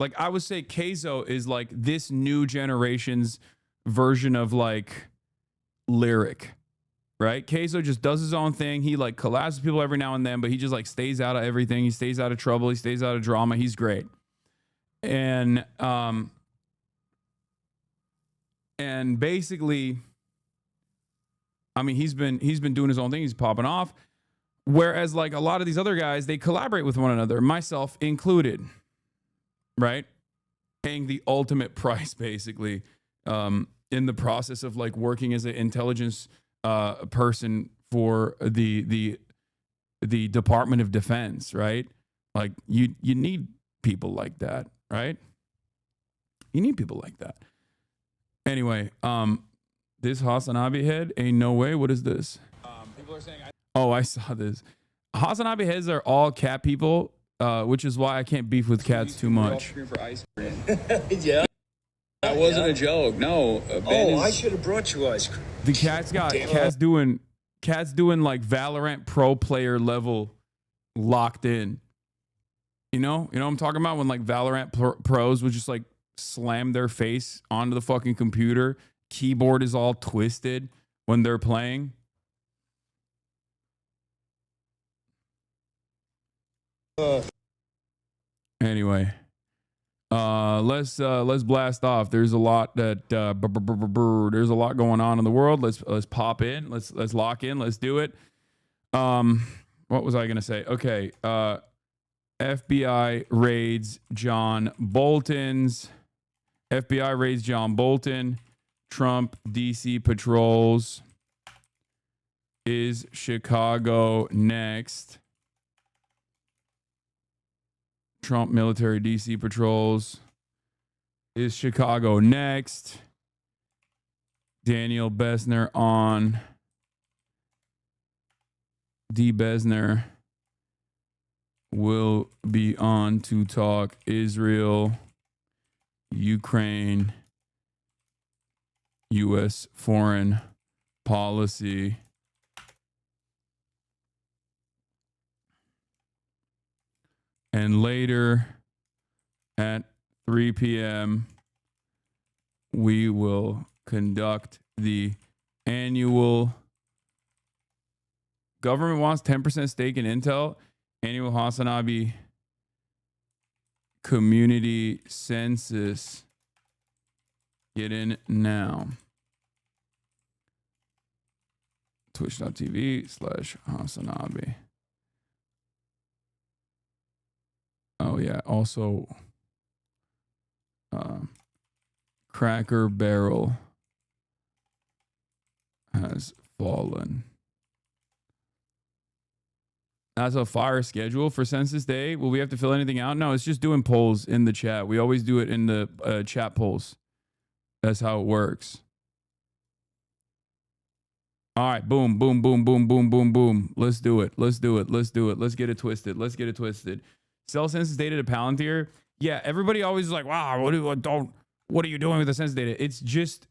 Like I would say Keizo is like this new generation's version of like Lyric, right? Keizo just does his own thing. He like collabs with people every now and then, but he just like stays out of everything. He stays out of trouble. He stays out of drama. He's great. And basically, I mean, he's been doing his own thing. He's popping off. Whereas like a lot of these other guys, they collaborate with one another, myself included, right? Paying the ultimate price, basically, in the process of like working as an intelligence person for the Department of Defense, right? Like you need people like that, right? You need people like that. Anyway, this Hasanabi head ain't no way. What is this? People are saying, oh, I saw this. Hasanabi heads are all cat people, which is why I can't beef with cats too much. Yeah. That wasn't a joke. No. I should have brought you ice cream. The cats doing like Valorant pro player level locked in. You know what I'm talking about? When like Valorant pros would just like slam their face onto the fucking computer. Keyboard is all twisted when they're playing. Anyway, let's blast off. There's a lot that there's a lot going on in the world. Let's pop in. Let's lock in. Let's do it. What was I gonna say? Okay. FBI raids John Bolton's. FBI raids John Bolton. Trump DC patrols. Is Chicago next? Trump military DC patrols. Is Chicago next? Daniel Besner on. D. Besner will be on to talk Israel, Ukraine, U.S. foreign policy. And later at 3 p.m., we will conduct the annual government wants 10% stake in Intel. Annual Hasanabi community census. Get in now. Twitch.tv/Hasanabi. Oh yeah, also Cracker Barrel has fallen. That's a fire schedule for Census Day. Will we have to fill anything out? No, it's just doing polls in the chat. We always do it in the chat polls. That's how it works. All right, boom, boom, boom, boom, boom, boom, boom. Let's do it. Let's do it. Let's do it. Let's get it twisted. Let's get it twisted. Sell census data to Palantir. Yeah, everybody always is like, wow, what are you doing with the census data? It's just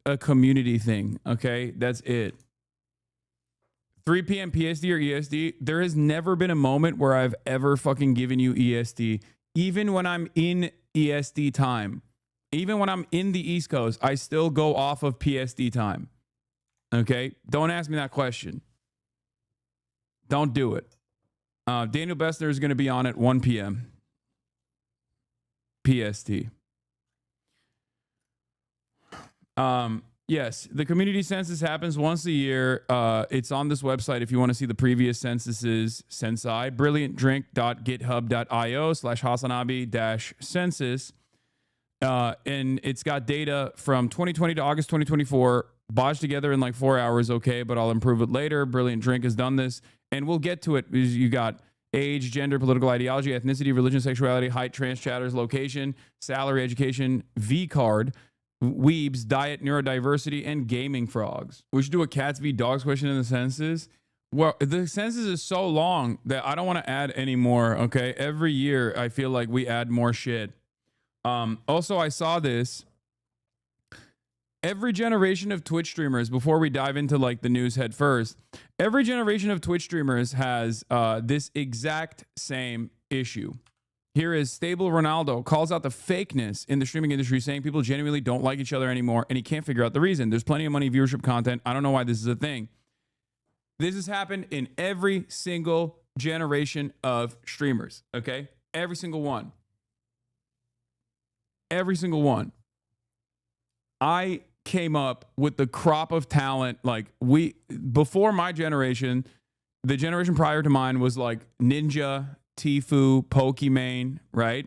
a community thing. Okay, that's it. 3 p.m. PSD or ESD. There has never been a moment where I've ever fucking given you ESD. Even when I'm in ESD time, even when I'm in the East Coast, I still go off of PSD time. Okay, don't ask me that question. Don't do it. Daniel Bessner is going to be on at 1 p.m. PST. Yes, the community census happens once a year. It's on this website if you want to see the previous censuses. Sensei, brilliantdrink.github.io/Hasanabi-census. And it's got data from 2020 to August 2024, bodged together in like 4 hours. Okay, but I'll improve it later. Brilliant Drink has done this. And we'll get to it. You got age, gender, political ideology, ethnicity, religion, sexuality, height, trans chatters, location, salary, education, V card, weebs, diet, neurodiversity, and gaming frogs. We should do a cats v dogs question in the census. Well, the census is so long that I don't want to add any more. Okay, every year I feel like we add more shit. Also, I saw this. Every generation of Twitch streamers, before we dive into like the news head first, every generation of Twitch streamers has this exact same issue. Here is Stable Ronaldo calls out the fakeness in the streaming industry, saying people genuinely don't like each other anymore, and he can't figure out the reason. There's plenty of money, viewership, content. I don't know why this is a thing. This has happened in every single generation of streamers, okay? Every single one. Every single one. I came up with the crop of talent. Like, before my generation, the generation prior to mine was like Ninja, Tfue, Pokimane, right?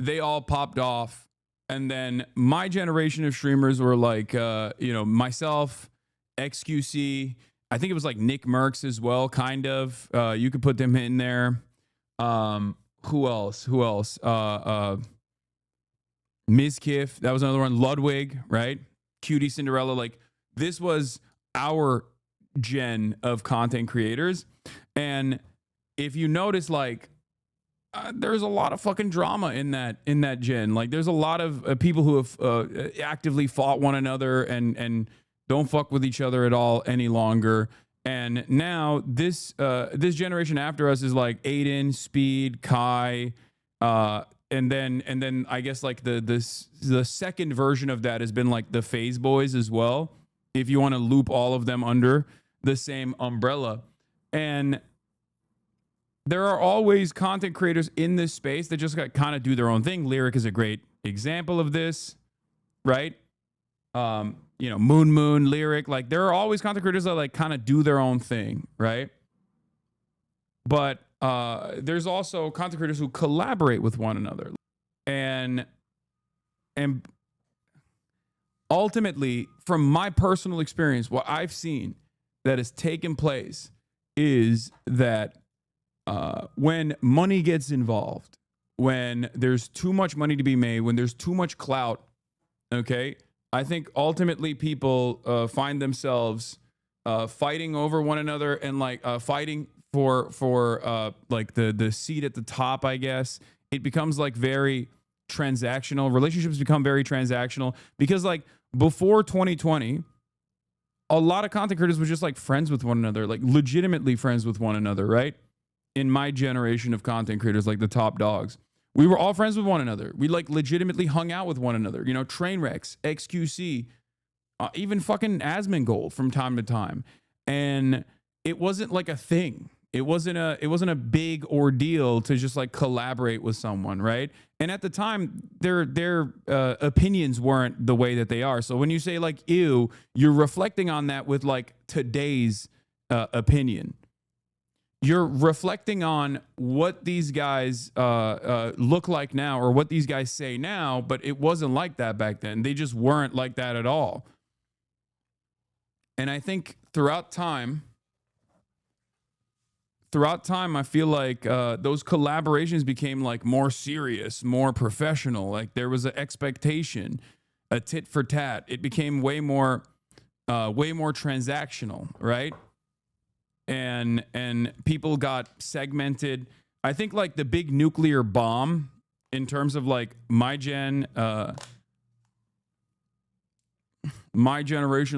They all popped off. And then my generation of streamers were like, myself, XQC. I think it was like Nick Merckx as well, kind of. You could put them in there. Who else? Mizkif, that was another one. Ludwig, right? Cutie Cinderella. Like, this was our gen of content creators. And if you notice, like, there's a lot of fucking drama in that gen. Like, there's a lot of people who have actively fought one another and don't fuck with each other at all any longer. And now this generation after us is like Aiden, Speed, Kai, and then I guess like the second version of that has been like the Phase Boys as well, if you want to loop all of them under the same umbrella. And there are always content creators in this space that just kind of do their own thing. Lyric is a great example of this, right? Moon, Lyric, like there are always content creators that like kind of do their own thing, right? But there's also content creators who collaborate with one another. And ultimately, from my personal experience, what I've seen that has taken place is that when money gets involved, when there's too much money to be made, when there's too much clout, okay, I think ultimately people find themselves fighting over one another and like fighting for like the seat at the top, I guess. It becomes like very transactional. Relationships become very transactional because like before 2020, a lot of content creators were just like friends with one another, like legitimately friends with one another, right? In my generation of content creators, like the top dogs, we were all friends with one another. We like legitimately hung out with one another, Trainwrecks, XQC, even fucking Asmongold from time to time. And it wasn't like a thing. It wasn't a big ordeal to just like collaborate with someone, right? And at the time, their opinions weren't the way that they are. So when you say like ew, you're reflecting on that with like today's opinion. You're reflecting on what these guys look like now or what these guys say now, but it wasn't like that back then. They just weren't like that at all. And I think throughout time, I feel like those collaborations became like more serious, more professional. Like there was an expectation, a tit for tat. It became way more transactional, right? And people got segmented. I think like the big nuclear bomb in terms of like my generation,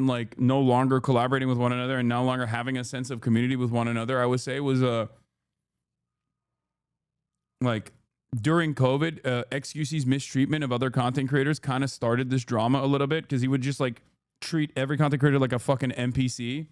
like no longer collaborating with one another and no longer having a sense of community with one another, I would say was like during COVID, XQC's mistreatment of other content creators kind of started this drama a little bit because he would just like treat every content creator like a fucking NPC.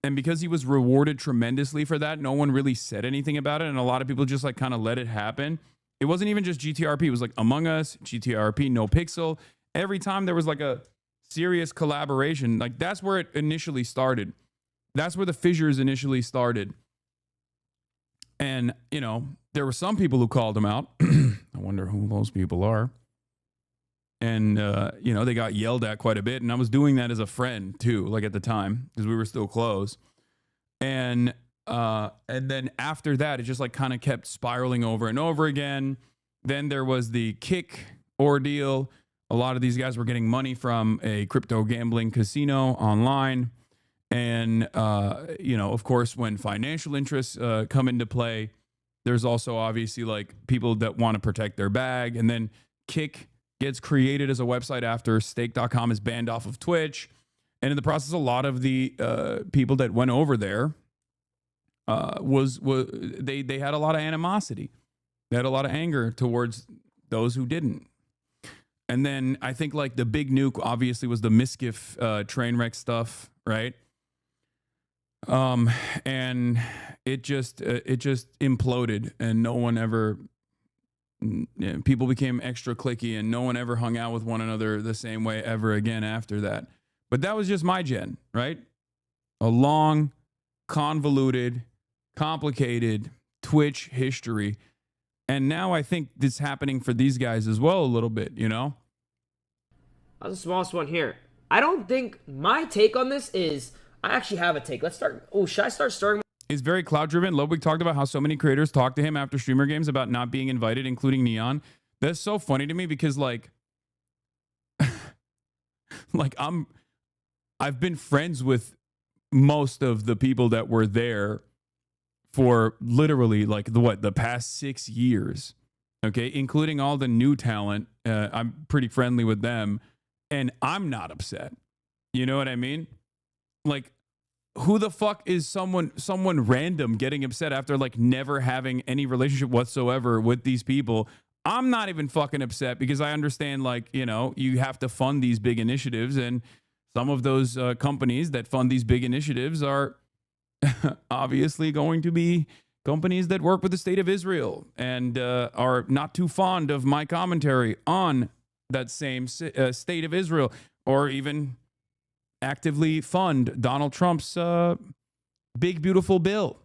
And because he was rewarded tremendously for that, no one really said anything about it. And a lot of people just like kind of let it happen. It wasn't even just GTRP. It was like Among Us, GTRP, No Pixel. Every time there was like a serious collaboration, like that's where it initially started. That's where the fissures initially started. And, there were some people who called him out. I wonder who those people are. And, they got yelled at quite a bit. And I was doing that as a friend, too, like at the time, because we were still close. And then after that, it just like kind of kept spiraling over and over again. Then there was the Kick ordeal. A lot of these guys were getting money from a crypto gambling casino online. And, of course, when financial interests come into play, there's also obviously like people that want to protect their bag. And then Kick gets created as a website after stake.com is banned off of Twitch. And in the process, a lot of the people that went over there was they had a lot of animosity. They had a lot of anger towards those who didn't. And then I think like the big nuke obviously was the Miskiff train wreck stuff, right? And it just imploded, and no one ever. People became extra cliquey, and no one ever hung out with one another the same way ever again after that. But that was just my gen, right? A long, convoluted, complicated Twitch history. And now I think this is happening for these guys as well a little bit, you know? That's the smallest one here. I don't think my take on this is, I actually have a take. Let's start. Oh, should I start starting? Is very cloud driven. Ludwig talked about how so many creators talk to him after streamer games about not being invited, including Neon. That's so funny to me because like I've been friends with most of the people that were there for literally like the past 6 years. Okay, including all the new talent. I'm pretty friendly with them, and I'm not upset. You know what I mean? Like, who the fuck is someone random getting upset after like never having any relationship whatsoever with these people? I'm not even fucking upset because I understand, like, you know, you have to fund these big initiatives, and some of those companies that fund these big initiatives are obviously going to be companies that work with the state of Israel and are not too fond of my commentary on that same state of Israel, or even actively fund Donald Trump's big, beautiful bill.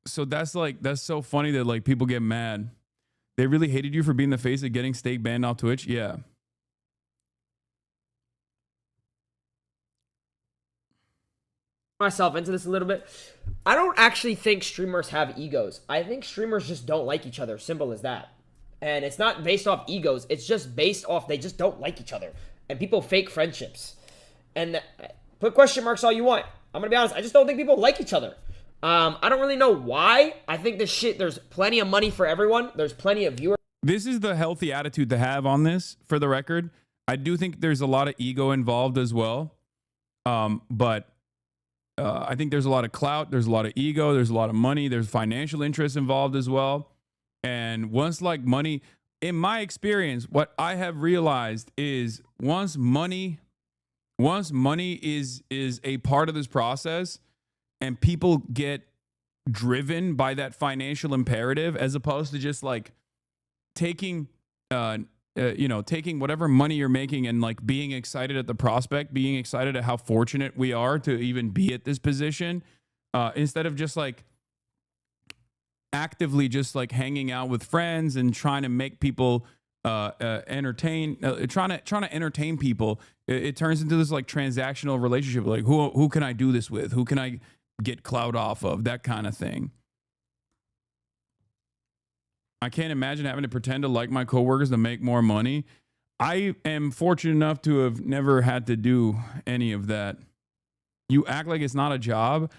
So that's so funny that like people get mad. They really hated you for being the face of getting steak banned off Twitch. Yeah. Myself into this a little bit. I don't actually think streamers have egos. I think streamers just don't like each other. Simple as that. And it's not based off egos. It's just based off they just don't like each other. And people fake friendships. And put question marks all you want. I'm going to be honest. I just don't think people like each other. I don't really know why. I think this shit, there's plenty of money for everyone. There's plenty of viewers. This is the healthy attitude to have on this, for the record. I do think there's a lot of ego involved as well. But I think there's a lot of clout. There's a lot of ego. There's a lot of money. There's financial interests involved as well. And once like money, in my experience, what I have realized is once money is a part of this process and people get driven by that financial imperative, as opposed to just like taking, taking whatever money you're making and like being excited at the prospect, being excited at how fortunate we are to even be at this position, instead of just like actively just like hanging out with friends and trying to make people trying to entertain people. It turns into this like transactional relationship. Like who can I do this with? Who can I get clout off of? That kind of thing. I can't imagine having to pretend to like my coworkers to make more money. I am fortunate enough to have never had to do any of that. You act like it's not a job.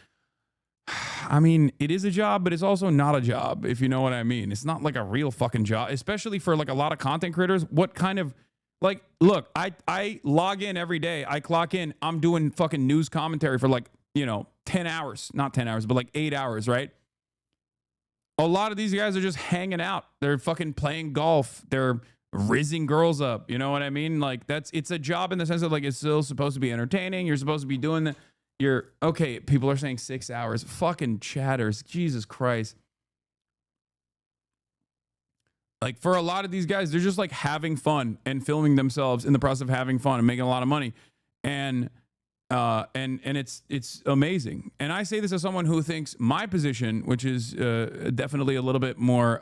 I mean, it is a job, but it's also not a job, if you know what I mean. It's not like a real fucking job, especially for like a lot of content creators. What kind of, like, look, I log in every day. I clock in. I'm doing fucking news commentary for like, 10 hours, not 10 hours, but like 8 hours, right? A lot of these guys are just hanging out. They're fucking playing golf. They're rizzing girls up. You know what I mean? Like it's a job in the sense of like, it's still supposed to be entertaining. You're supposed to be doing that. You're okay. People are saying 6 hours. Fucking chatters. Jesus Christ. Like for a lot of these guys, they're just like having fun and filming themselves in the process of having fun and making a lot of money. And it's amazing. And I say this as someone who thinks my position, which is definitely a little bit more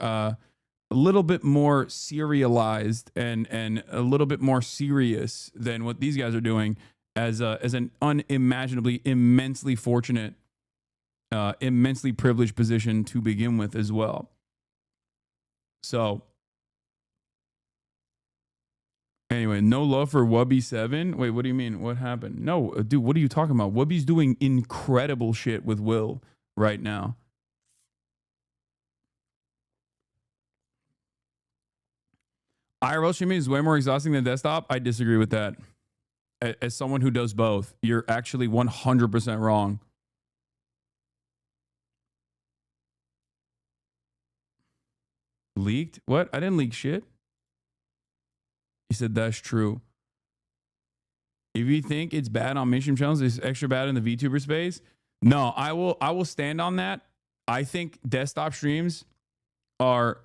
serialized and a little bit more serious than what these guys are doing, as an unimaginably, immensely fortunate, immensely privileged position to begin with as well. So anyway, no love for Wubby7. Wait, what do you mean? What happened? No, dude, what are you talking about? Wubby's doing incredible shit with Will right now. IRL streaming is way more exhausting than desktop. I disagree with that. as someone who does both, you're actually 100% wrong. Leaked? What? I didn't leak shit. He said that's true. If you think it's bad on mainstream channels, it's extra bad in the VTuber space. No, I will stand on that. I think desktop streams are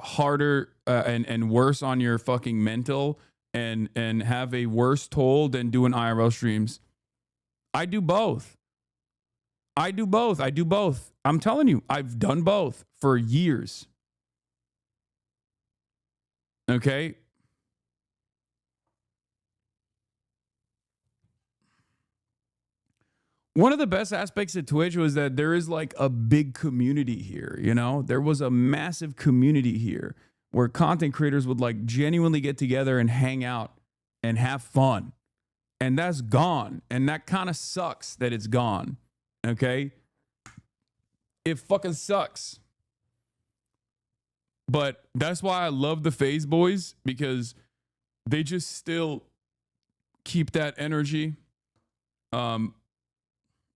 harder and worse on your fucking mental and have a worse toll than doing IRL streams. I do both. I do both. I'm telling you, I've done both for years. Okay. One of the best aspects of Twitch was that there is like a big community here, you know? There was a massive community here where content creators would like genuinely get together and hang out and have fun. And that's gone. And that kind of sucks that it's gone. Okay? It fucking sucks. But that's why I love the FaZe boys, because they just still keep that energy.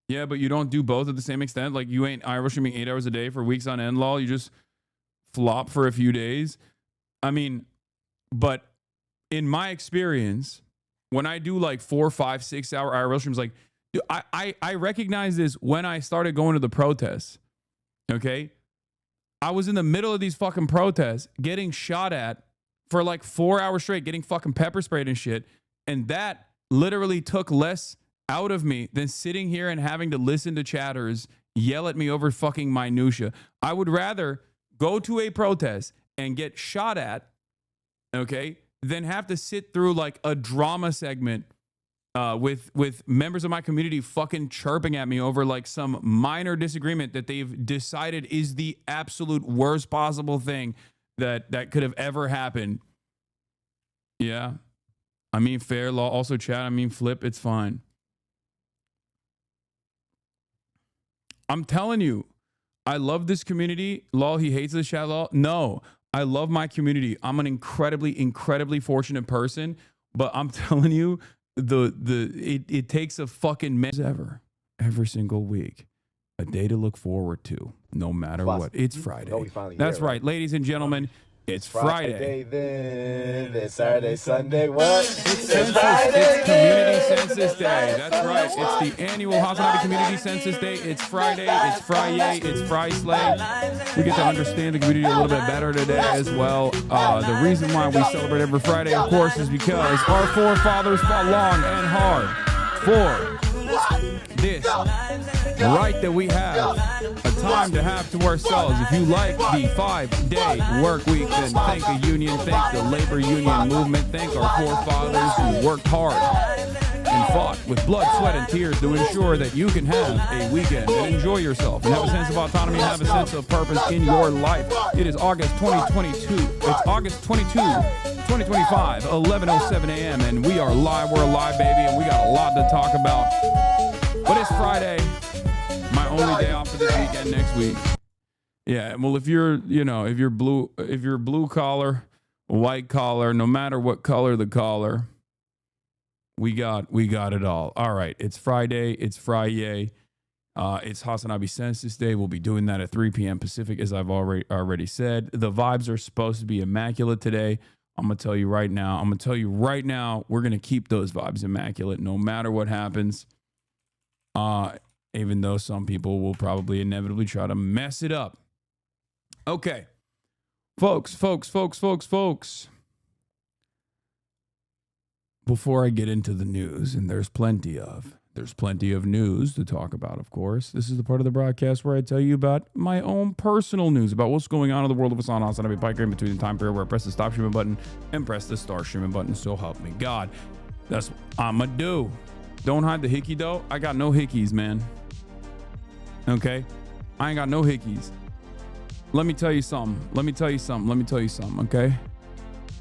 Yeah, but you don't do both at the same extent. Like, you ain't IRL streaming 8 hours a day for weeks on end, lol. You just flop for a few days. I mean, but in my experience, when I do like 4, 5, 6 hour IRL streams, like, I recognize this when I started going to the protests. Okay? I was in the middle of these fucking protests getting shot at for like 4 hours straight, getting fucking pepper sprayed and shit. And that literally took less out of me than sitting here and having to listen to chatters yell at me over fucking minutia. I would rather go to a protest and get shot at, okay, than have to sit through like a drama segment with members of my community fucking chirping at me over like some minor disagreement that they've decided is the absolute worst possible thing that could have ever happened. Yeah. I mean, fair law. Also, chat, I mean, flip, it's fine. I'm telling you, I love this community. Lol, he hates this chat, lol. No, I love my community. I'm an incredibly fortunate person, but I'm telling you, it takes a fucking mess every single week. A day to look forward to, no matter what. It's Friday. That's right, ladies and gentlemen. It's Friday. Then it's Saturday, Sunday. What? It's Community Census Day. That's right. It's the annual Hasanabi Community Census Day. It's Friday. It's Friday. It's Friday. We get to understand the community a little bit better today as well. The reason why we celebrate every Friday, of course, is because our forefathers fought long and hard for this right that we have a time to have to ourselves. If you like the 5-day work week, then thank a union, thank the labor union movement, thank our forefathers who worked hard and fought with blood, sweat, and tears to ensure that you can have a weekend and enjoy yourself and have a sense of autonomy and have a sense of purpose in your life. It is August 2022. It's August 22, 2025, 11:07 a.m. and we are live. We're alive, baby, and we got a lot to talk about. But it's Friday. My only day off for this weekend next week. Yeah, well, if you're blue collar, white collar, no matter what color the collar, we got it all. All right, it's Friday. It's Friday. It's Hasanabi Census Day. We'll be doing that at 3 p.m. Pacific, as I've already said. The vibes are supposed to be immaculate today. I'm gonna tell you right now. We're gonna keep those vibes immaculate, no matter what happens. Even though some people will probably inevitably try to mess it up. Okay. Folks. Before I get into the news, and there's plenty of news to talk about, of course. This is the part of the broadcast where I tell you about my own personal news, about what's going on in the world of Hasanabi Piker in between the time period where I press the stop streaming button and press the start streaming button. So help me God. That's what I'ma do. Don't hide the hickey, though. I got no hickeys, man. Okay? I ain't got no hickeys. Let me tell you something, okay?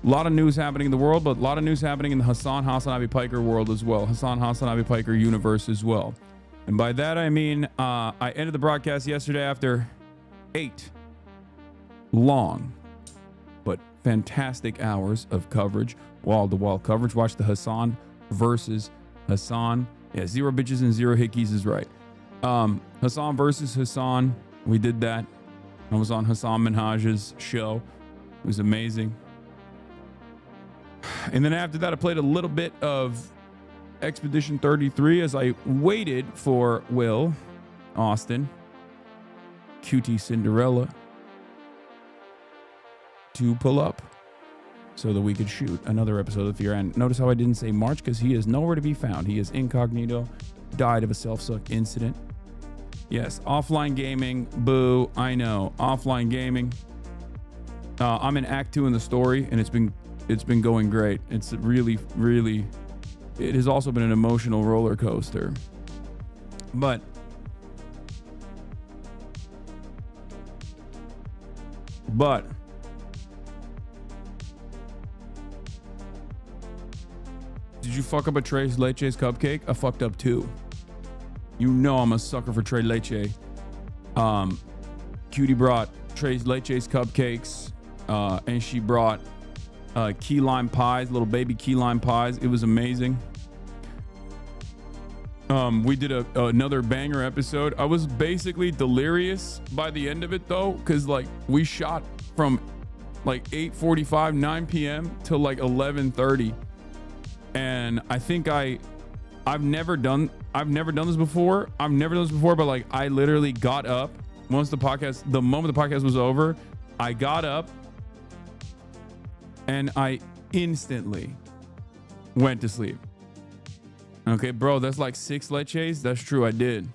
A lot of news happening in the world, but a lot of news happening in the Hasanabi Piker world as well. Hasanabi Piker universe as well. And by that, I mean, I ended the broadcast yesterday after 8 long but fantastic hours of coverage, wall-to-wall coverage. Watch the versus Hassan. Yeah, 0 bitches and 0 hickeys is right. Hassan versus Hassan. We did that. I was on Hassan Minhaj's show. It was amazing. And then after that, I played a little bit of Expedition 33 as I waited for Will Austin, Cutie Cinderella, to pull up so that we could shoot another episode of Fear. And notice how I didn't say March, because he is nowhere to be found. He is incognito, died of a self-suck incident. Yes, offline gaming, boo, I know, offline gaming. I'm in Act 2 in the story, and it's been going great. It's really, really, it has also been an emotional roller coaster. But did you fuck up a Tres Leches cupcake? I fucked up too. You know I'm a sucker for Tres Leche. Cutie brought Tres Leches cupcakes, and she brought key lime pies, little baby key lime pies. It was amazing. We did another banger episode. I was basically delirious by the end of it though, because like we shot from like 8:45, 9 p.m. till like 11:30. And I think I've never done this before. But like I literally got up the moment the podcast was over. I got up and I instantly went to sleep. Okay, bro, that's like 6 leches. That's true, I did.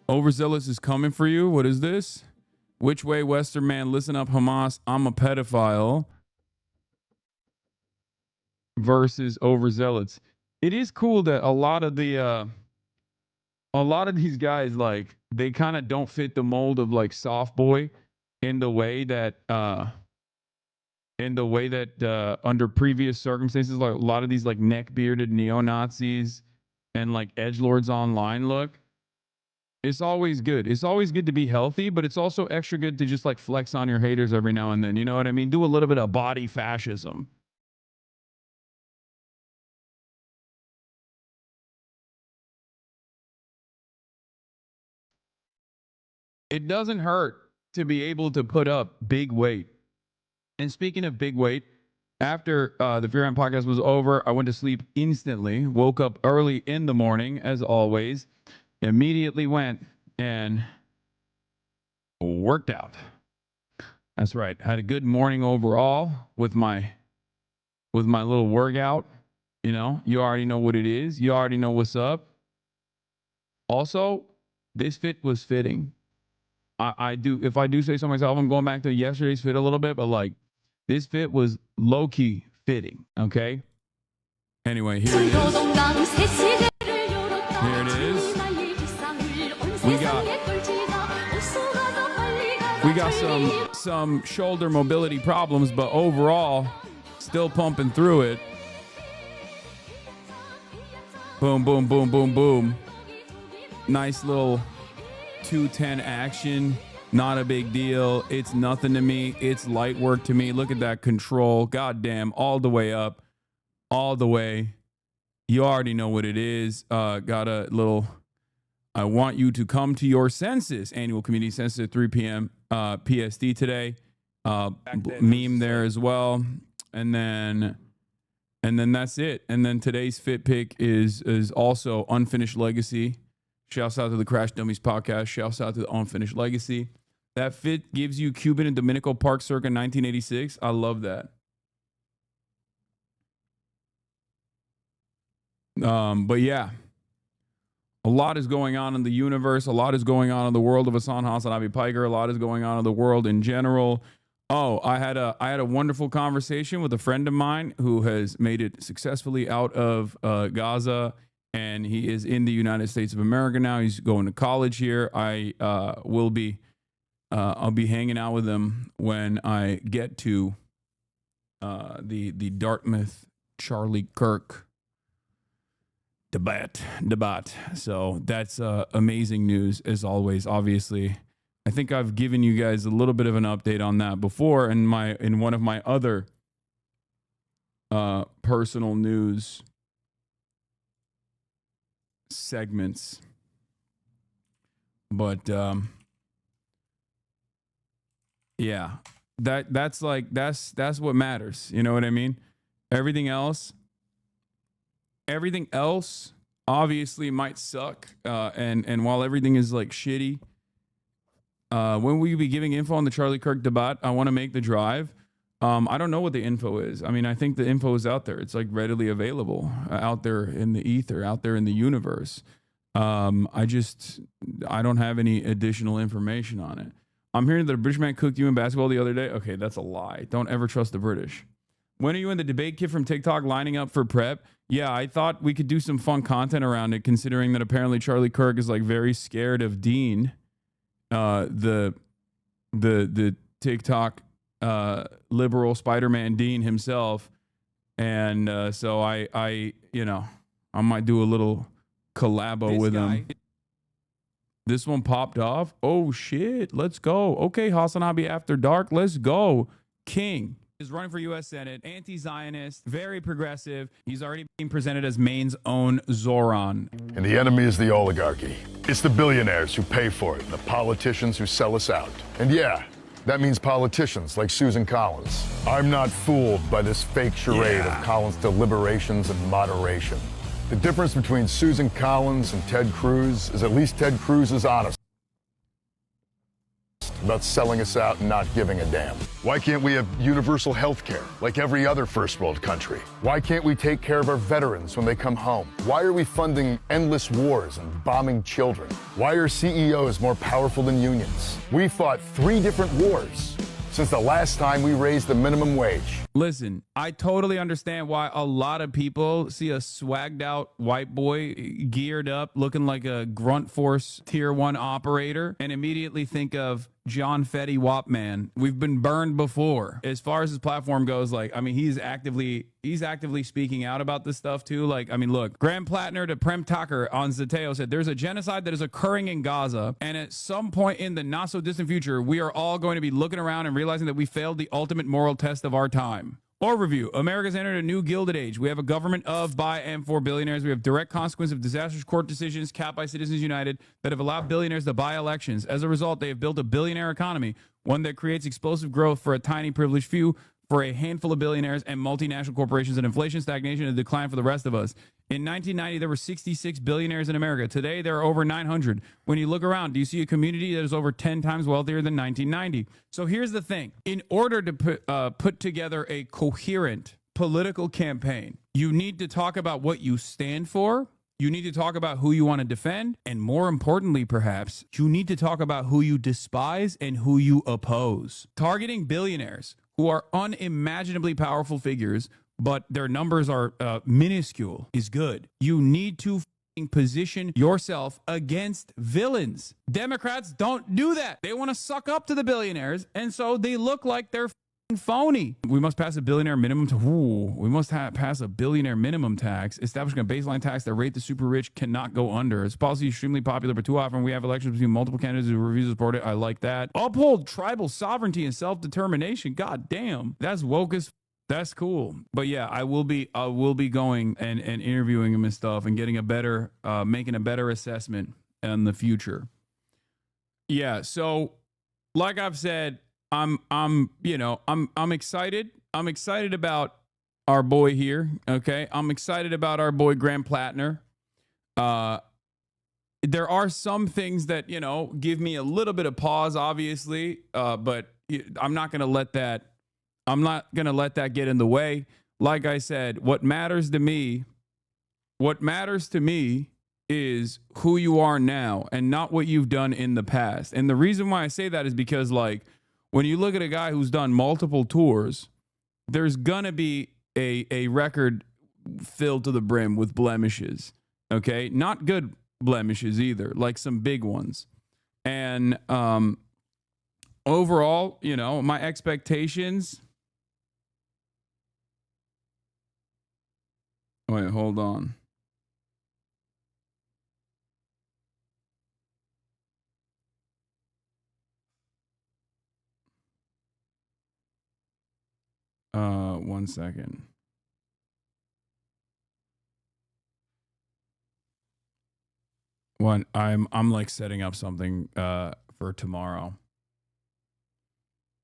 Overzealous is coming for you. What is this? Which way, Western man? Listen up, Hamas. I'm a pedophile. Versus overzealots. It is cool that a lot of these guys, like, they kind of don't fit the mold of like soft boy in the way that under previous circumstances, like a lot of these like neck bearded neo-Nazis and like edgelords online look. It's always good. It's always good to be healthy, but it's also extra good to just like flex on your haters every now and then. You know what I mean? Do a little bit of body fascism. It doesn't hurt to be able to put up big weight. And speaking of big weight, after the Fear Am podcast was over, I went to sleep instantly, woke up early in the morning, as always, immediately went and worked out. That's right. Had a good morning overall with my little workout. You know, you already know what it is. You already know what's up. Also, this fit was fitting. I do, if I do say so myself, I'm going back to yesterday's fit a little bit, but like this fit was low-key fitting, okay? Anyway, here it is. Here it is. We got some shoulder mobility problems, but overall, still pumping through it. Boom, boom, boom, boom, boom. Nice little 210 action. Not a big deal. It's nothing to me. It's light work to me. Look at that control. Goddamn, all the way up. All the way. You already know what it is. Got a little I want you to come to your senses. Annual community census at 3 p.m. PST today. Meme there as well. And then that's it. And then today's fit pick is also Unfinished Legacy. Shouts out to the Crash Dummies podcast. Shouts out to the Unfinished Legacy. That fit gives you Cuban and Dominico Park circa 1986. I love that. But yeah, a lot is going on in the universe. A lot is going on in the world of Hasanabi Piker. A lot is going on in the world in general. Oh, I had a wonderful conversation with a friend of mine who has made it successfully out of Gaza, and he is in the United States of America now. He's going to college here. I'll be hanging out with him when I get to the Dartmouth Charlie Kirk debate. So that's amazing news as always. Obviously, I think I've given you guys a little bit of an update on that before in one of my other personal news segments. But yeah, that's what matters. You know what I mean? Everything else obviously might suck. And while everything is like shitty, when will you be giving info on the Charlie Kirk debate? I want to make the drive. I don't know what the info is. I mean, I think the info is out there. It's like readily available out there in the ether, out there in the universe. I don't have any additional information on it. I'm hearing that a British man cooked you in basketball the other day. Okay, that's a lie. Don't ever trust the British. When are you and the debate kid from TikTok lining up for prep? Yeah, I thought we could do some fun content around it, considering that apparently Charlie Kirk is like very scared of Dean, the TikTok liberal Spider-Man Dean himself, and so I might do a little collabo with him. This one popped off. Oh shit, let's go. Okay, Hasanabi After Dark, let's go. King is running for U.S. Senate, anti-Zionist, very progressive. He's already being presented as Maine's own Zoran. And the enemy is the oligarchy. It's the billionaires who pay for it, and the politicians who sell us out. And yeah, that means politicians like Susan Collins. I'm not fooled by this fake charade of Collins' deliberations and moderation. The difference between Susan Collins and Ted Cruz is at least Ted Cruz is honest about selling us out and not giving a damn. Why can't we have universal health care like every other first world country? Why can't we take care of our veterans when they come home? Why are we funding endless wars and bombing children? Why are CEOs more powerful than unions? We fought 3 different wars since the last time we raised the minimum wage. Listen, I totally understand why a lot of people see a swagged out white boy geared up looking like a grunt force tier 1 operator and immediately think of John Fetty Wapman. We've been burned before. As far as his platform goes, like, I mean, he's actively speaking out about this stuff too. Like, I mean, look, Graham Plattner to Prem Tucker on Zateo said there's a genocide that is occurring in Gaza, and at some point in the not so distant future, we are all going to be looking around and realizing that we failed the ultimate moral test of our time. Overview. America's entered a new Gilded Age. We have a government of, by, and for billionaires. We have direct consequence of disastrous court decisions capped by Citizens United that have allowed billionaires to buy elections. As a result, they have built a billionaire economy, one that creates explosive growth for a tiny privileged few, for a handful of billionaires and multinational corporations, and inflation, stagnation, and decline for the rest of us. In 1990, there were 66 billionaires in America. Today, there are over 900. When you look around, do you see a community that is over 10 times wealthier than 1990? So here's the thing. In order to put together a coherent political campaign, you need to talk about what you stand for. You need to talk about who you want to defend. And more importantly, perhaps, you need to talk about who you despise and who you oppose. Targeting billionaires who are unimaginably powerful figures, but their numbers are minuscule, is good. You need to position yourself against villains. Democrats don't do that. They want to suck up to the billionaires, and so they look like they're phony. We must pass a billionaire minimum pass a billionaire minimum tax, establishing a baseline tax that rate the super rich cannot go under. It's policy extremely popular, but too often we have elections between multiple candidates who refuse to support it. I like that. Uphold tribal sovereignty and self-determination. God damn, that's woke as. That's cool. But yeah, I will be going and interviewing him and stuff and getting a better, making a better assessment in the future. Yeah. So like I've said, I'm excited. I'm excited about our boy here. Okay. I'm excited about our boy Graham Plattner. There are some things that, give me a little bit of pause, obviously. But I'm not going to let that get in the way. Like I said, what matters to me is who you are now and not what you've done in the past. And the reason why I say that is because, like, when you look at a guy who's done multiple tours, there's gonna be a record filled to the brim with blemishes. Okay, not good blemishes either, like some big ones. And overall, my expectations. Wait, hold on. One second. One, I'm like setting up something for tomorrow.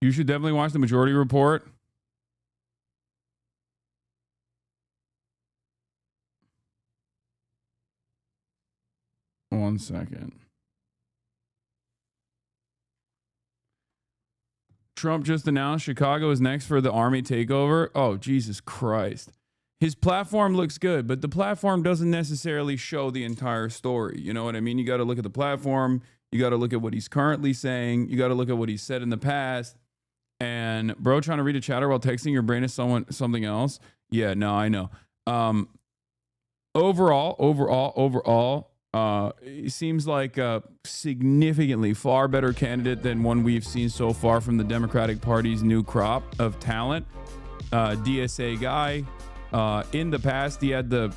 You should definitely watch the Majority Report. One second. Trump just announced Chicago is next for the army takeover. Oh, Jesus Christ. His platform looks good, but the platform doesn't necessarily show the entire story. You know what I mean? You got to look at the platform. You got to look at what he's currently saying. You got to look at what he's said in the past. And bro, trying to read a chatter while texting your brain is something else. Yeah, no, I know. Overall, he seems like a significantly far better candidate than one we've seen so far from the Democratic Party's new crop of talent. DSA guy. In the past, he had the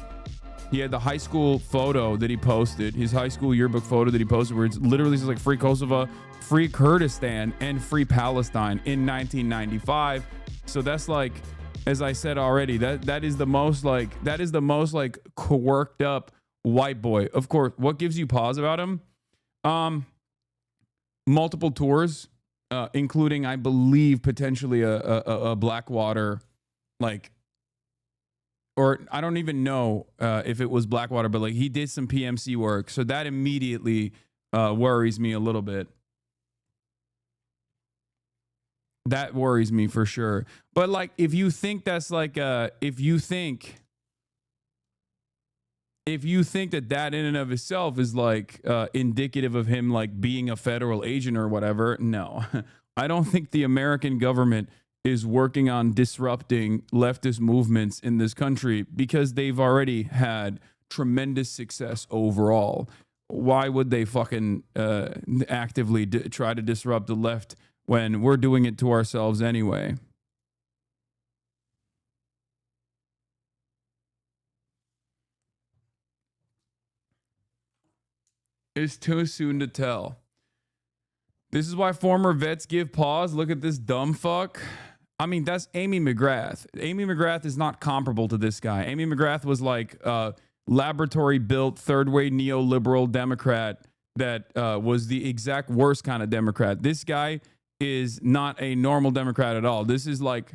high school photo that he posted, his high school yearbook photo that he posted, where it literally says like "Free Kosovo, Free Kurdistan, and Free Palestine" in 1995. So that's like, as I said already, that is the most like quirked up white boy. Of course, what gives you pause about him? Multiple tours, including, I believe, potentially a Blackwater, like, or I don't even know if it was Blackwater, but like he did some PMC work. So that immediately worries me a little bit. That worries me for sure. But like, if you think that's like, if you think that in and of itself is like indicative of him like being a federal agent or whatever, no. I don't think the American government is working on disrupting leftist movements in this country because they've already had tremendous success overall. Why would they fucking actively try to disrupt the left when we're doing it to ourselves anyway? It's too soon to tell. This is why former vets give pause. Look at this dumb fuck. I mean, that's Amy McGrath. Amy McGrath is not comparable to this guy. Amy McGrath was like a laboratory-built, third-way neoliberal Democrat that was the exact worst kind of Democrat. This guy is not a normal Democrat at all. This is like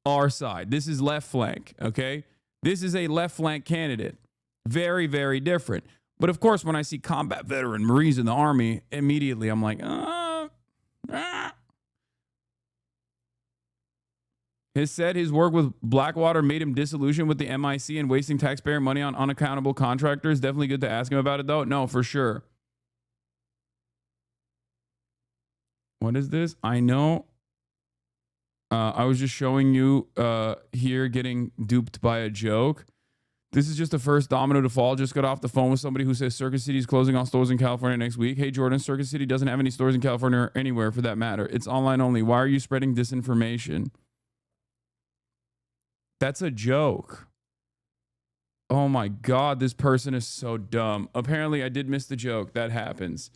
our side. This is left flank, okay? This is a left flank candidate. Very, very different. But of course, when I see combat veteran Marines in the Army, immediately I'm like, Has said his work with Blackwater made him disillusioned with the MIC and wasting taxpayer money on unaccountable contractors. Definitely good to ask him about it, though. No, for sure. What is this? I know. I was just showing you here getting duped by a joke. This is just the first domino to fall. Just got off the phone with somebody who says Circus City is closing all stores in California next week. Hey, Jordan, Circus City doesn't have any stores in California or anywhere for that matter. It's online only. Why are you spreading disinformation? That's a joke. Oh my God, this person is so dumb. Apparently, I did miss the joke. That happens.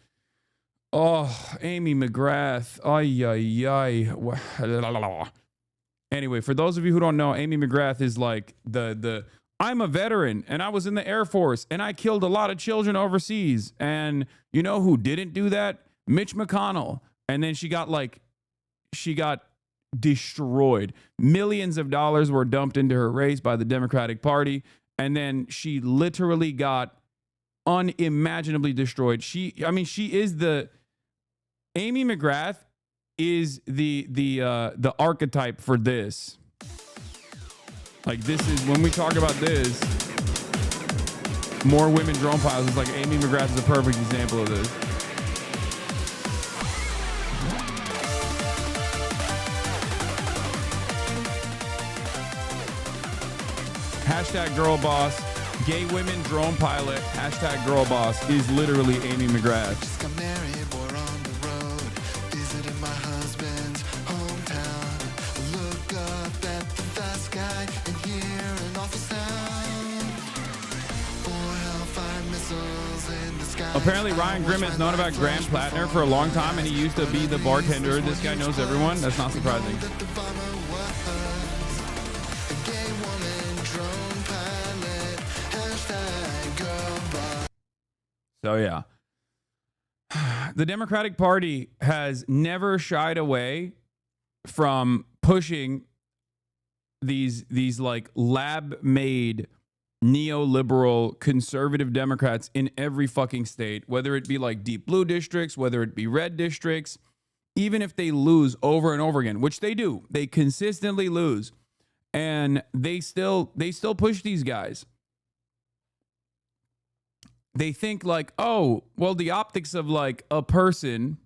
Oh, Amy McGrath. Ay, ay, ay. Anyway, for those of you who don't know, Amy McGrath is like I'm a veteran and I was in the Air Force and I killed a lot of children overseas. And you know who didn't do that? Mitch McConnell. And then she got destroyed. Millions of dollars were dumped into her race by the Democratic Party. And then she literally got unimaginably destroyed. Amy McGrath is the archetype for this. Like, this is, when we talk about this, more women drone pilots, it's like Amy McGrath is a perfect example of this. Hashtag girl boss, gay women drone pilot, hashtag girl boss is literally Amy McGrath. Apparently Ryan Grimm has known about Graham Plattner for a long time, and he used to be the bartender. This guy knows everyone. That's not surprising. So yeah, The Democratic Party has never shied away from pushing these like lab-made neoliberal conservative Democrats in every fucking state, whether it be like deep blue districts, whether it be red districts, even if they lose over and over again, which they do, they consistently lose, and they still push these guys. They think like, oh, well, the optics of like a person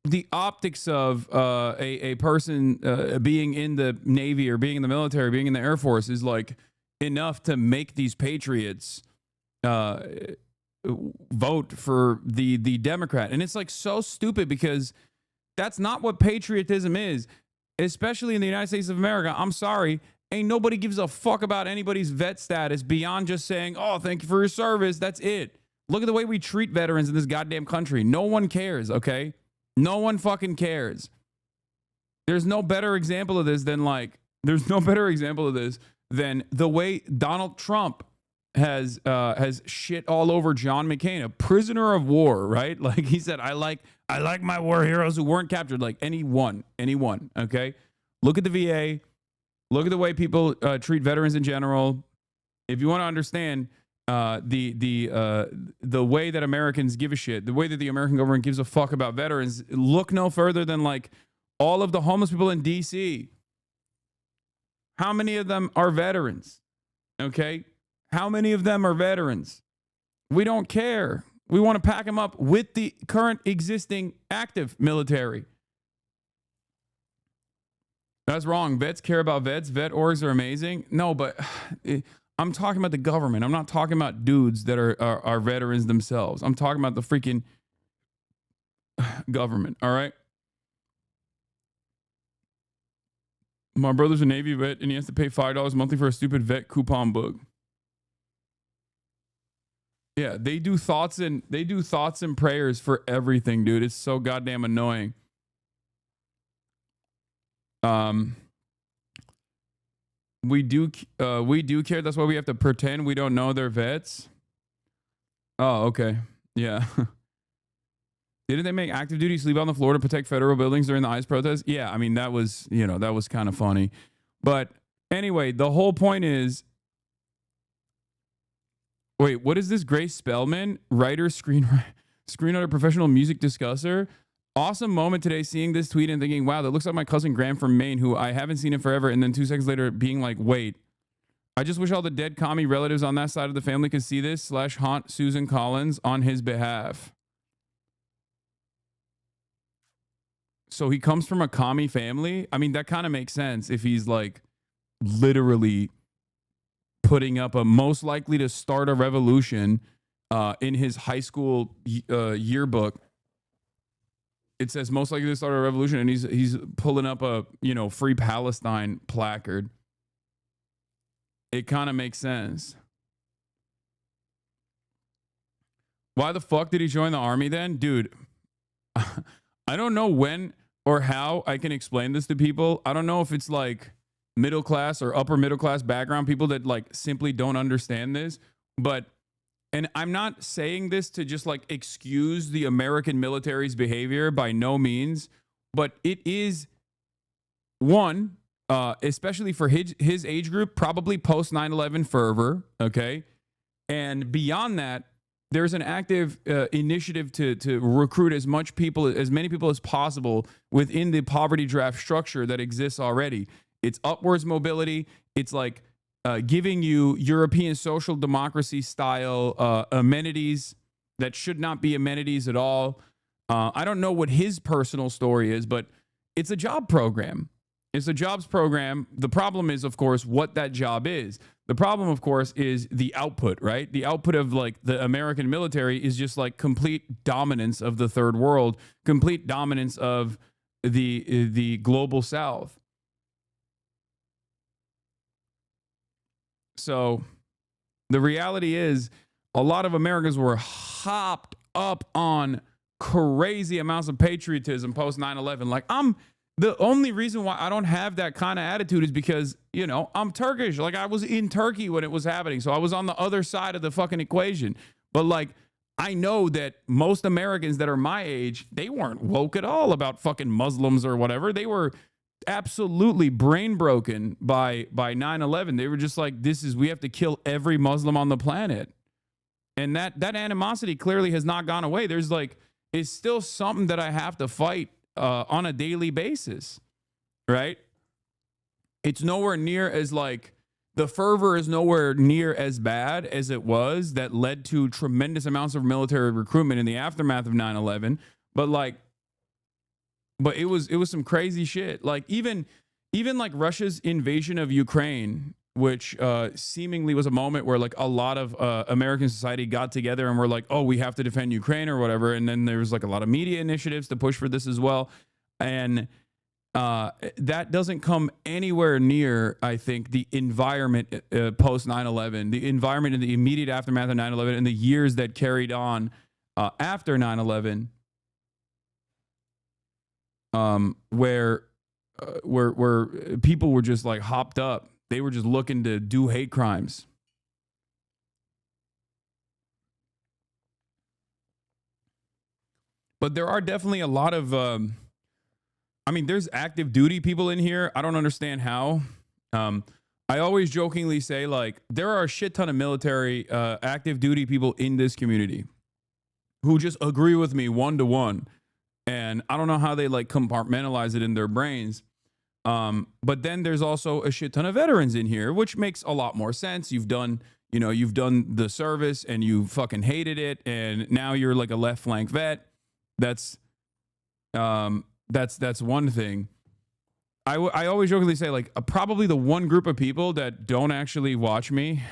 a person being in the Navy or being in the military, being in the Air Force is like enough to make these patriots vote for the Democrat. And it's like so stupid because that's not what patriotism is, especially in the United States of America. I'm sorry. Ain't nobody gives a fuck about anybody's vet status beyond just saying, oh, thank you for your service. That's it. Look at the way we treat veterans in this goddamn country. No one cares, okay? No one fucking cares. There's no better example of this than the way Donald Trump has shit all over John McCain, a prisoner of war, right? Like he said, I like my war heroes who weren't captured. Like anyone, okay? Look at the VA. Look at the way people treat veterans in general. If you want to understand the way that Americans give a shit, the way that the American government gives a fuck about veterans, look no further than like all of the homeless people in DC. How many of them are veterans? Okay? How many of them are veterans? We don't care. We want to pack them up with the current existing active military. That's wrong. Vets care about vets. Vet orgs are amazing. No, but I'm talking about the government. I'm not talking about dudes that are veterans themselves. I'm talking about the freaking government. All right. My brother's a Navy vet and he has to pay $5 monthly for a stupid vet coupon book. Yeah, they do thoughts and prayers for everything, dude. It's so goddamn annoying. We do care. That's why we have to pretend we don't know they're vets. Oh, okay. Yeah. Didn't they make active duty sleep on the floor to protect federal buildings during the ICE protest? Yeah, I mean, that was kind of funny. But anyway, the whole point is, wait, what is this? Grace Spellman, writer, screenwriter, professional music discusser. Awesome moment today seeing this tweet and thinking, wow, that looks like my cousin Graham from Maine, who I haven't seen in forever. And then 2 seconds later being like, wait, I just wish all the dead commie relatives on that side of the family could see this / haunt Susan Collins on his behalf. So he comes from a commie family. I mean, that kind of makes sense if he's like literally putting up a most likely to start a revolution in his high school yearbook. It says most likely to start a revolution, and he's pulling up a Free Palestine placard. It kind of makes sense. Why the fuck did he join the army then? Dude, I don't know when or how I can explain this to people. I don't know if it's like middle class or upper middle class background people that like simply don't understand this, but and I'm not saying this to just like excuse the American military's behavior by no means, but it is one, especially for his age group, probably post 9/11 fervor. Okay. And beyond that, there's an active initiative to recruit as many people as possible within the poverty draft structure that exists already. It's upwards mobility. It's like giving you European social democracy style amenities that should not be amenities at all. I don't know what his personal story is, but it's a job program. It's a jobs program. The problem is, of course, what that job is. The problem, of course, is the output, right? The output of like the American military is just like complete dominance of the third world, complete dominance of the global South. So the reality is a lot of Americans were hopped up on crazy amounts of patriotism post 9/11. Like The only reason why I don't have that kind of attitude is because, you know, I'm Turkish. Like, I was in Turkey when it was happening. So I was on the other side of the fucking equation. But like, I know that most Americans that are my age, they weren't woke at all about fucking Muslims or whatever. They were absolutely brain broken by 9/11. They were just like, we have to kill every Muslim on the planet. And that animosity clearly has not gone away. There's like, it's still something that I have to fight on a daily basis, right? It's nowhere near as like, the fervor is nowhere near as bad as it was that led to tremendous amounts of military recruitment in the aftermath of 9/11. But it was some crazy shit. Like even like Russia's invasion of Ukraine, which seemingly was a moment where like a lot of American society got together and were like, oh, we have to defend Ukraine or whatever. And then there was like a lot of media initiatives to push for this as well. And that doesn't come anywhere near, I think, the environment post 9/11, the environment in the immediate aftermath of 9/11 and the years that carried on after 9/11, where people were just like hopped up. They were just looking to do hate crimes. But there are definitely a lot of, I mean, there's active duty people in here. I don't understand how. I always jokingly say, like, there are a shit ton of military active duty people in this community who just agree with me 1-to-1. And I don't know how they like compartmentalize it in their brains. But then there's also a shit ton of veterans in here, which makes a lot more sense. You've done the service and you fucking hated it. And now you're like a left flank vet. That's one thing. I always jokingly say, like, probably the one group of people that don't actually watch me,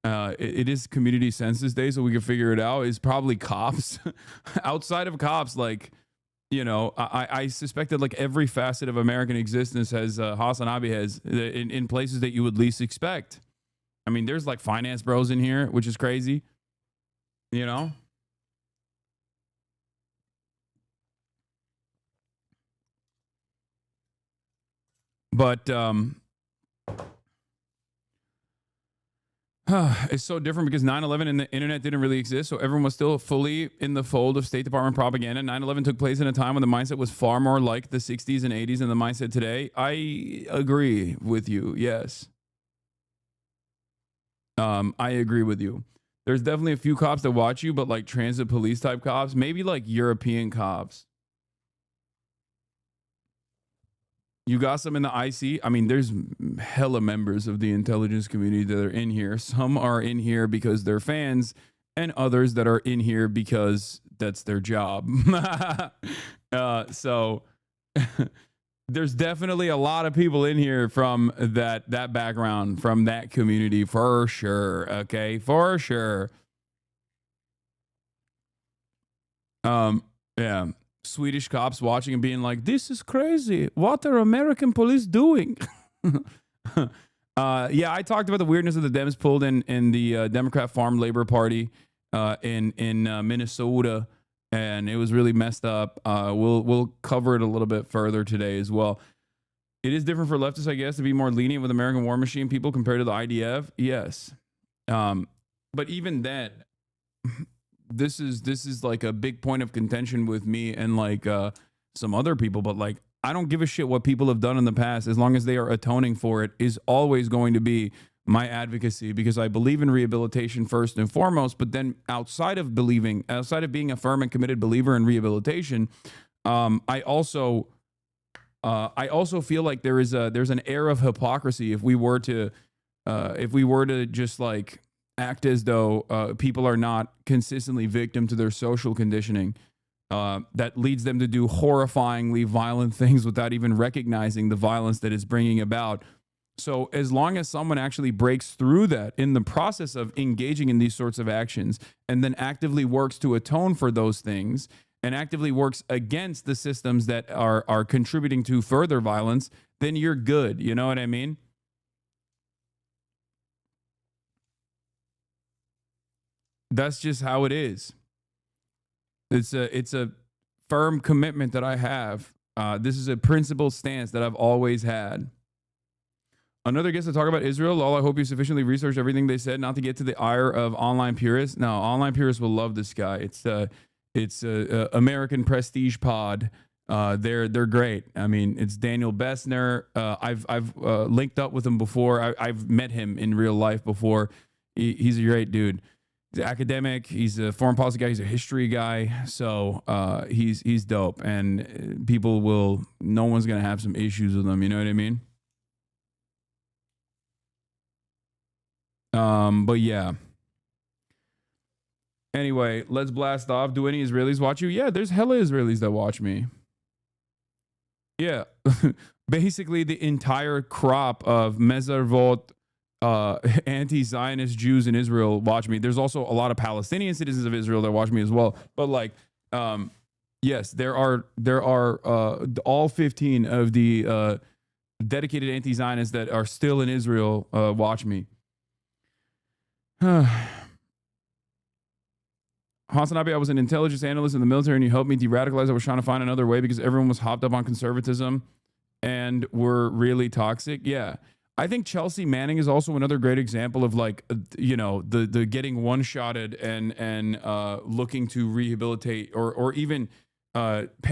it is community census day, so we can figure it out, is probably cops. Outside of cops, like, you know, I suspect that like every facet of American existence has Hasanabi has in places that you would least expect. I mean, there's like finance bros in here, which is crazy, you know. But it's so different because 9/11 and the internet didn't really exist. So everyone was still fully in the fold of State Department propaganda. 9/11 took place in a time when the mindset was far more like the 60s and 80s than the mindset today. I agree with you. Yes. I agree with you. There's definitely a few cops that watch you, but like transit police type cops, maybe like European cops. You got some in the IC. I mean, there's hella members of the intelligence community that are in here. Some are in here because they're fans, and others that are in here because that's their job. So there's definitely a lot of people in here from that background, from that community, for sure. Okay, for sure. Yeah. Swedish cops watching and being like, this is crazy. What are American police doing? Yeah, I talked about the weirdness of the Dems pulled in the Democrat Farm Labor Party in Minnesota, and it was really messed up. We'll cover it a little bit further today as well. It is different for leftists, I guess, to be more lenient with American war machine people compared to the IDF. Yes. But even then, this is like a big point of contention with me and like some other people, but like, I don't give a shit what people have done in the past, as long as they are atoning for it, is always going to be my advocacy, because I believe in rehabilitation first and foremost. But then outside of being a firm and committed believer in rehabilitation, I also feel like there's an air of hypocrisy if we were to just like act as though people are not consistently victim to their social conditioning that leads them to do horrifyingly violent things without even recognizing the violence that it's bringing about. So as long as someone actually breaks through that in the process of engaging in these sorts of actions, and then actively works to atone for those things, and actively works against the systems that are contributing to further violence, then you're good. You know what I mean? That's just how it is. It's a firm commitment that I have This is a principled stance that I've always had. Another guest to talk about Israel. Lol, I hope you sufficiently researched everything they said, not to get to the ire of online purists. No, online purists will love this guy. It's American Prestige Pod. They're great. I mean, it's Daniel Bessner. I've linked up with him before. I've met him in real life before. He's a great dude. He's an academic. He's a foreign policy guy. He's a history guy. So he's dope. And no one's gonna have some issues with him. You know what I mean? But yeah. Anyway, let's blast off. Do any Israelis watch you? Yeah, there's hella Israelis that watch me. Yeah. Basically, the entire crop of Mezarvot, anti-Zionist Jews in Israel watch me. There's also a lot of Palestinian citizens of Israel that watch me as well. But like, yes, there are all 15 of the dedicated anti-Zionists that are still in Israel watch me. Hasanabi, I was an intelligence analyst in the military and you helped me de-radicalize. I was trying to find another way because everyone was hopped up on conservatism and were really toxic. Yeah. I think Chelsea Manning is also another great example of like, the getting one-shotted and looking to rehabilitate or even